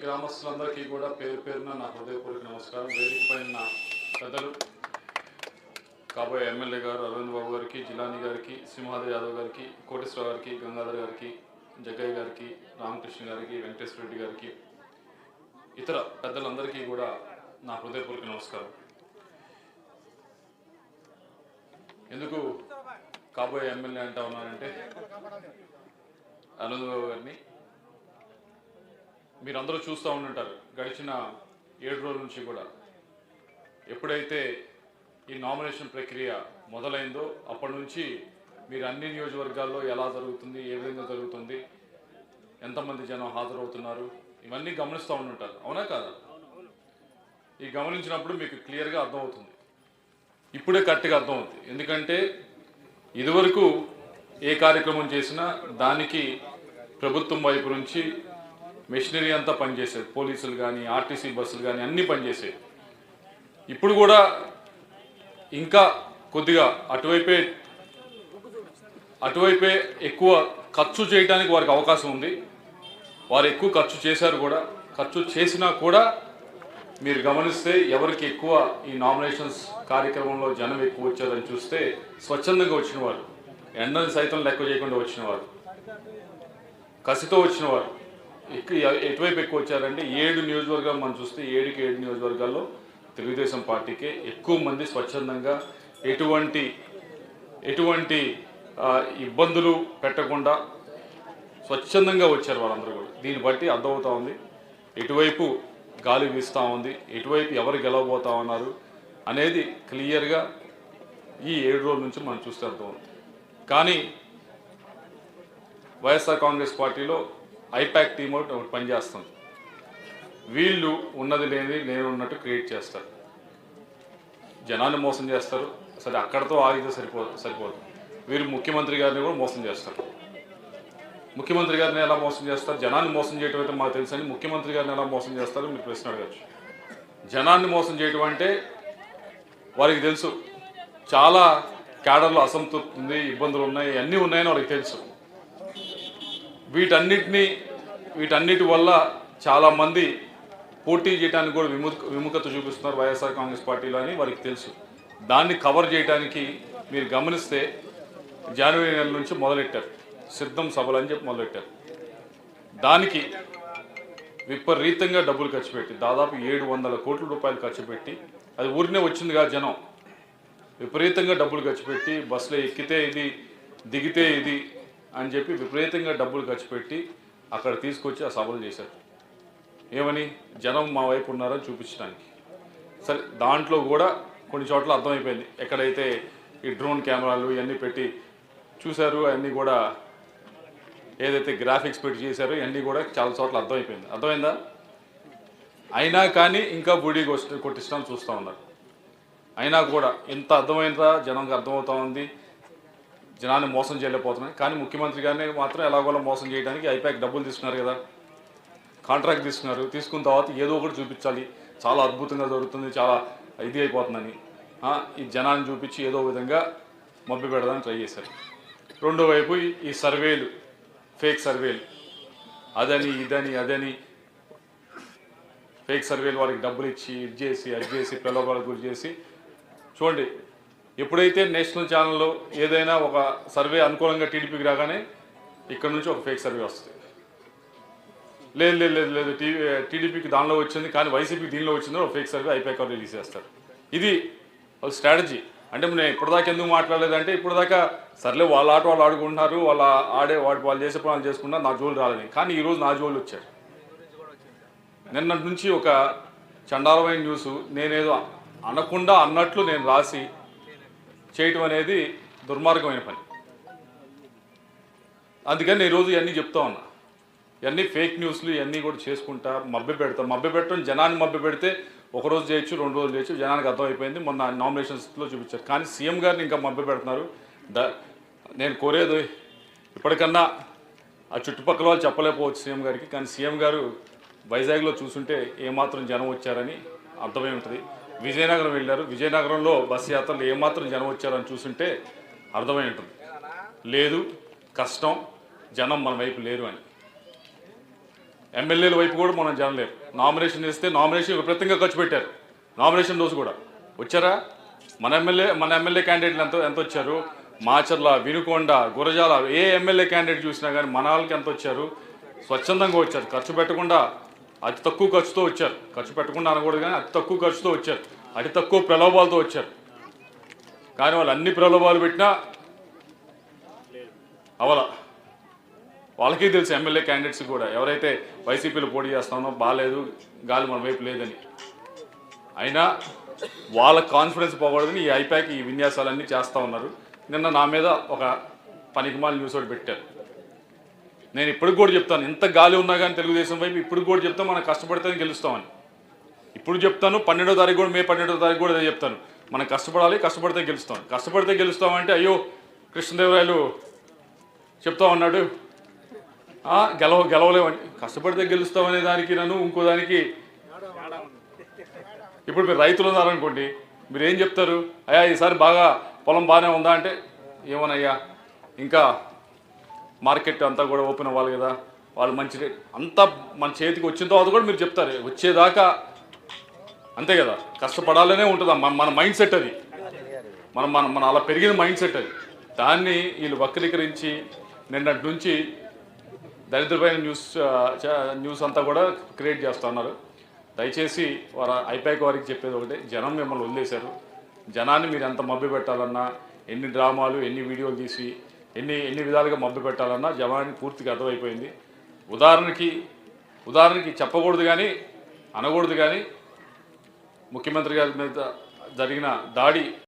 గ్రామస్తులందరికీ కూడా పేరు పేరున నా హృదయపూర్వక నమస్కారం. వేదిక పైన పెద్దలు కాబోయే ఎమ్మెల్యే గారు అరవింద్ బాబు గారికి, జిలానీ గారికి, సింహాద్రి యాదవ్ గారికి, కోటేశ్వర గారికి, గంగాధర్ గారికి, జగ్గయ్య గారికి, రామకృష్ణ గారికి, వెంకటేశ్వర రెడ్డి గారికి, ఇతర పెద్దలందరికీ కూడా నా హృదయపూర్వక నమస్కారం. ఎందుకు కాబోయే ఎమ్మెల్యే అంటా ఉన్నానంటే అరవింద్ బాబు గారిని మీరందరూ చూస్తూ ఉంటుంటారు. గడిచిన 7 రోజుల నుంచి కూడా ఎప్పుడైతే ఈ నామినేషన్ ప్రక్రియ మొదలైందో అప్పటి నుంచి మీరు అన్ని నియోజకవర్గాల్లో ఎలా జరుగుతుంది, ఏ విధంగా జరుగుతుంది, ఎంతమంది జనం హాజరవుతున్నారు, ఇవన్నీ గమనిస్తూ ఉంటుంటారు. అవునా కాదా? ఈ గమనించినప్పుడు మీకు క్లియర్గా అర్థమవుతుంది. ఇప్పుడే కరెక్ట్గా అర్థమవుతుంది. ఎందుకంటే ఇదివరకు ఏ కార్యక్రమం చేసినా దానికి ప్రభుత్వం వైపు నుంచి మెషినరీ అంతా పనిచేసేది. పోలీసులు కానీ, ఆర్టీసీ బస్సులు కానీ అన్నీ పనిచేసేవి. ఇప్పుడు కూడా ఇంకా కొద్దిగా అటువైపే ఎక్కువ ఖర్చు చేయడానికి వారికి అవకాశం ఉంది. వారు ఎక్కువ ఖర్చు చేశారు కూడా. ఖర్చు చేసినా కూడా మీరు గమనిస్తే ఎవరికి ఎక్కువ ఈ నామినేషన్స్ కార్యక్రమంలో జనం ఎక్కువ వచ్చారని చూస్తే స్వచ్ఛందంగా వచ్చిన వారు, ఎండని సైతం లెక్క చేయకుండా వచ్చిన వారు, కసితో వచ్చిన వారు ఎటువైపు ఎక్కువ వచ్చారంటే 7 నియోజకవర్గాలు మనం చూస్తే 7కి 7 నియోజకవర్గాల్లో తెలుగుదేశం పార్టీకే ఎక్కువ మంది స్వచ్ఛందంగా ఎటువంటి ఇబ్బందులు పెట్టకుండా స్వచ్ఛందంగా వచ్చారు వాళ్ళందరూ కూడా. దీన్ని బట్టి అర్థమవుతా ఉంది ఎటువైపు గాలి వీస్తూ ఉంది, ఎటువైపు ఎవరు గెలవబోతా ఉన్నారు అనేది క్లియర్గా ఈ 7 రోజుల నుంచి మనం చూస్తే అర్థమవుతుంది. కానీ వైఎస్ఆర్ కాంగ్రెస్ పార్టీలో ఐపాక్ టీమ్ ఒకటి పనిచేస్తుంది. వీళ్ళు ఉన్నది లేనిది నేను ఉన్నట్టు క్రియేట్ చేస్తారు, జనాన్ని మోసం చేస్తారు. సరే అక్కడతో ఆగితే సరిపోదు. వీరు ముఖ్యమంత్రి గారిని కూడా మోసం చేస్తారు. ముఖ్యమంత్రి గారిని ఎలా మోసం చేస్తారు? జనాన్ని మోసం చేయడం అయితే మాకు తెలుసని ముఖ్యమంత్రి గారిని ఎలా మోసం చేస్తారో మీరు ప్రశ్న అడగచ్చు. జనాన్ని మోసం చేయడం అంటే వారికి తెలుసు, చాలా క్యాడర్లో అసంతృప్తి ఉంది, ఇబ్బందులు ఉన్నాయి, అన్నీ ఉన్నాయని వారికి తెలుసు. వీటన్నిటి వల్ల చాలామంది పోటీ చేయడానికి కూడా విముఖత చూపిస్తున్నారు వైఎస్ఆర్ కాంగ్రెస్ పార్టీలో అని వారికి తెలుసు. దాన్ని కవర్ చేయడానికి మీరు గమనిస్తే జనవరి నెల నుంచి మొదలెట్టారు సిద్ధం సభలు అని చెప్పి మొదలెట్టారు. దానికి విపరీతంగా డబ్బులు ఖర్చు పెట్టి దాదాపు 700 కోట్ల రూపాయలు ఖర్చు పెట్టి, అది ఊరినే వచ్చిందిగా జనం, విపరీతంగా డబ్బులు ఖర్చు పెట్టి బస్సులో ఎక్కితే ఇది దిగితే ఇది అని చెప్పి విపరీతంగా డబ్బులు ఖర్చు పెట్టి అక్కడ తీసుకొచ్చి ఆ సభలు చేశారు. ఏమని? జనం మా వైపు ఉన్నారని చూపించడానికి. సరే దాంట్లో కూడా కొన్ని చోట్ల అర్థమైపోయింది. ఎక్కడైతే ఈ డ్రోన్ కెమెరాలు ఇవన్నీ పెట్టి చూశారు, అవన్నీ కూడా ఏదైతే గ్రాఫిక్స్ పెట్టి చేశారో ఇవన్నీ కూడా చాలా చోట్ల అర్థమైందా? అయినా కానీ ఇంకా బూడీ కొట్టిస్తాం చూస్తూ ఉన్నారు. అయినా కూడా ఇంత అర్థమైందా? జనంకి అర్థమవుతా ఉంది, జనాన్ని మోసం చేయలేకపోతున్నాయి. కానీ ముఖ్యమంత్రి గారిని మాత్రం ఎలాగోలా మోసం చేయడానికి ఐపాక్ డబ్బులు తీసుకున్నారు కదా, కాంట్రాక్ట్ తీసుకున్నారు. తీసుకున్న తర్వాత ఏదో ఒకటి చూపించాలి, చాలా అద్భుతంగా జరుగుతుంది, చాలా ఇది అయిపోతుందని ఈ జనాన్ని చూపించి ఏదో విధంగా మభ్య పెడదాన్ని ట్రై చేశారు. రెండో వైపు ఈ సర్వేలు, ఫేక్ సర్వేలు, అదని ఫేక్ సర్వేలు వారికి డబ్బులు ఇచ్చి ఇది చేసి ప్రలోభాలకు గురి చేసి. చూడండి, ఎప్పుడైతే నేషనల్ ఛానల్లో ఏదైనా ఒక సర్వే అనుకూలంగా టీడీపీకి రాగానే ఇక్కడ నుంచి ఒక ఫేక్ సర్వే వస్తుంది. లేదు టీడీపీకి దానిలో వచ్చింది కానీ వైసీపీకి దీనిలో వచ్చిందో ఒక ఫేక్ సర్వే ఐపాక్ రిలీజ్ చేస్తారు. ఇది ఒక స్ట్రాటజీ. అంటే నేను ఇప్పటిదాకా ఎందుకు మాట్లాడలేదంటే, ఇప్పటిదాకా సర్లే వాళ్ళ ఆట వాళ్ళు ఆడుకుంటున్నారు, వాళ్ళు చేసే పనులు చేసుకున్నారు, నా జోలు రాలని. కానీ ఈరోజు నా జోలు వచ్చారు. నిన్నటి నుంచి ఒక చండాలమైన న్యూస్ నేనేదో అనకుండా అన్నట్లు నేను రాసి చేయటం అనేది దుర్మార్గమైన పని. అందుకని ఈరోజు ఇవన్నీ చెప్తా ఉన్నా. ఇవన్నీ ఫేక్ న్యూస్లు ఇవన్నీ కూడా చేసుకుంటా మభ్య పెట్టడం. జనాన్ని మభ్య పెడితే ఒకరోజు చేయొచ్చు, 2 రోజులు చేయొచ్చు, జనానికి అర్థమైపోయింది. మొన్న నామినేషన్స్లో చూపించారు. కానీ సీఎం గారిని ఇంకా మభ్య పెడుతున్నారు. నేను కోరేది ఇప్పటికన్నా ఆ చుట్టుపక్కల వాళ్ళు చెప్పలేకపోవచ్చు సీఎం గారికి, కానీ సీఎం గారు వైజాగ్లో చూసుంటే ఏమాత్రం జనం వచ్చారని అర్థమై ఉంటుంది. విజయనగరం వెళ్ళారు, విజయనగరంలో బస్సు యాత్రలు ఏమాత్రం జనం వచ్చారని చూసుంటే అర్థమై ఉంటుంది. లేదు, కష్టం, జనం మన వైపు లేరు అని. ఎమ్మెల్యేల వైపు కూడా మనం జనలేరు. నామినేషన్ ఇస్తే నామినేషన్ విపరీతంగా ఖర్చు పెట్టారు. నామినేషన్ రోజు కూడా వచ్చారా? మన ఎమ్మెల్యే క్యాండిడేట్లు ఎంత వచ్చారు? మాచర్ల, వినుకొండ, గురజాల ఏ ఎమ్మెల్యే క్యాండిడేట్ చూసినా కానీ మన వాళ్ళకి ఎంత వచ్చారు? స్వచ్ఛందంగా వచ్చారు, ఖర్చు పెట్టకుండా, అతి తక్కువ ఖర్చుతో వచ్చారు. ఖర్చు పెట్టకుండా అనకూడదు కానీ అతి తక్కువ ఖర్చుతో వచ్చారు, అతి తక్కువ ప్రలోభాలతో వచ్చారు. కానీ వాళ్ళు అన్ని ప్రలోభాలు పెట్టినా అవల వాళ్ళకి తెలుసు. ఎమ్మెల్యే క్యాండిడేట్స్ కూడా ఎవరైతే వైసీపీలో పోటీ చేస్తామో బాగాలేదు, గాలి మన వైపు లేదని, అయినా వాళ్ళ కాన్ఫిడెన్స్ పోకూడదని ఈ ఐపాక్ ఈ విన్యాసాలన్నీ చేస్తూ ఉన్నారు. నిన్న నా మీద ఒక పనికిమాల న్యూస్ ఒకటి పెట్టారు. నేను ఇప్పటికి కూడా చెప్తాను, ఎంత గాలి ఉన్నా కానీ తెలుగుదేశం వైపు ఇప్పుడు కూడా చెప్తాను, మనం కష్టపడితే గెలుస్తామని. ఇప్పుడు చెప్తాను, 12వ తారీఖు కూడా, మే 12వ తారీఖు కూడా అదే చెప్తాను. మనం కష్టపడాలి, కష్టపడితే గెలుస్తాం. కష్టపడితే గెలుస్తామంటే అయ్యో కృష్ణదేవరాయలు చెప్తా ఉన్నాడు గెలవలేమని. కష్టపడితే గెలుస్తామనే దానికి నన్ను ఇంకో దానికి, ఇప్పుడు మీరు రైతులు ఉన్నారనుకోండి, మీరు ఏం చెప్తారు? అయ్యా ఈసారి బాగా పొలం బాగానే ఉందా అంటే, ఏమోనయ్యా ఇంకా మార్కెట్ అంతా కూడా ఓపెన్ అవ్వాలి కదా, వాళ్ళు మంచి రేట్ అంతా మన చేతికి వచ్చిన తర్వాత కూడా మీరు చెప్తారు. వచ్చేదాకా అంతే కదా, కష్టపడాలనే ఉంటుంది మన మైండ్ సెట్. అది మన అలా పెరిగిన మైండ్ సెట్. అది దాన్ని వీళ్ళు వక్రీకరించి నిన్నటి నుంచి దరిద్రమైన న్యూస్ అంతా కూడా క్రియేట్ చేస్తూ ఉన్నారు. దయచేసి ఐపాక్ వారికి చెప్పేది ఒకటే, జనం మిమ్మల్ని వదిలేశారు. జనాన్ని మీరు ఎంత మభ్య పెట్టాలన్నా, ఎన్ని డ్రామాలు, ఎన్ని వీడియోలు తీసి ఎన్ని విధాలుగా మభ్య పెట్టాలన్నా జనానికి పూర్తిగా అర్థమైపోయింది. ఉదాహరణకి చెప్పకూడదు కానీ అనకూడదు కానీ ముఖ్యమంత్రి గారి మీద జరిగిన దాడి